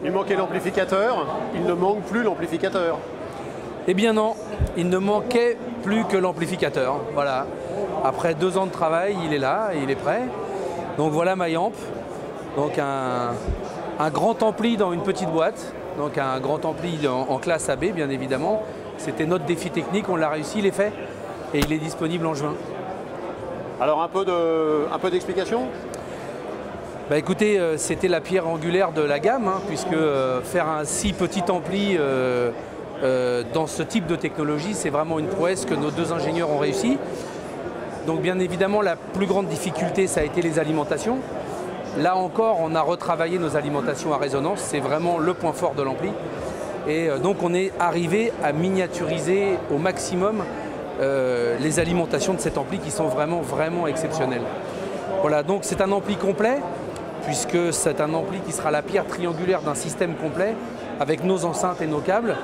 Il manquait l'amplificateur, il ne manque plus l'amplificateur. Eh bien non, il ne manquait plus que l'amplificateur. Voilà. Après 2 ans de travail, il est là, il est prêt. Donc voilà MyAmp. Donc un grand ampli dans une petite boîte. Donc un grand ampli en classe AB, bien évidemment. C'était notre défi technique, on l'a réussi, il est fait. Et il est disponible en juin. Alors un peu d'explication. Bah écoutez, c'était la pierre angulaire de la gamme, hein, puisque faire un si petit ampli dans ce type de technologie, c'est vraiment une prouesse que nos 2 ingénieurs ont réussi. Donc bien évidemment, la plus grande difficulté, ça a été les alimentations. Là encore, on a retravaillé nos alimentations à résonance, c'est vraiment le point fort de l'ampli. Et donc on est arrivé à miniaturiser au maximum les alimentations de cet ampli qui sont vraiment exceptionnelles. Voilà, donc c'est un ampli complet, puisque c'est un ampli qui sera la pierre triangulaire d'un système complet, avec nos enceintes et nos câbles.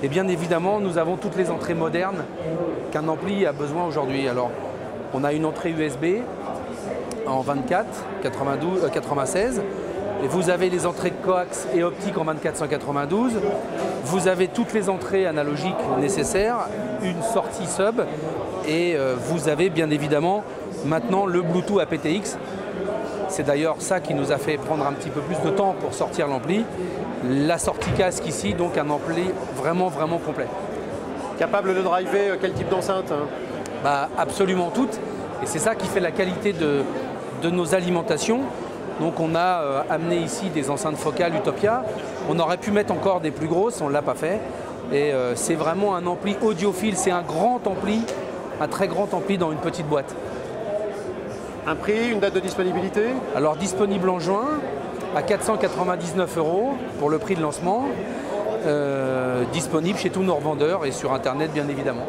Et bien évidemment, nous avons toutes les entrées modernes qu'un ampli a besoin aujourd'hui. Alors, on a une entrée USB en 24, 92, 96. Et vous avez les entrées coax et optiques en 24-192. Vous avez toutes les entrées analogiques nécessaires, une sortie sub. Et vous avez bien évidemment maintenant le Bluetooth aptX. C'est d'ailleurs ça qui nous a fait prendre un petit peu plus de temps pour sortir l'ampli. La sortie casque ici, donc un ampli vraiment complet. Capable de driver quel type d'enceinte? Bah, absolument toutes. Et c'est ça qui fait la qualité de nos alimentations. Donc on a amené ici des enceintes focales Utopia. On aurait pu mettre encore des plus grosses, on ne l'a pas fait. Et c'est vraiment un ampli audiophile, c'est un grand ampli, un très grand ampli dans une petite boîte. Un prix, une date de disponibilité? Alors disponible en juin à 499 € pour le prix de lancement. Disponible chez tous nos revendeurs et sur internet bien évidemment.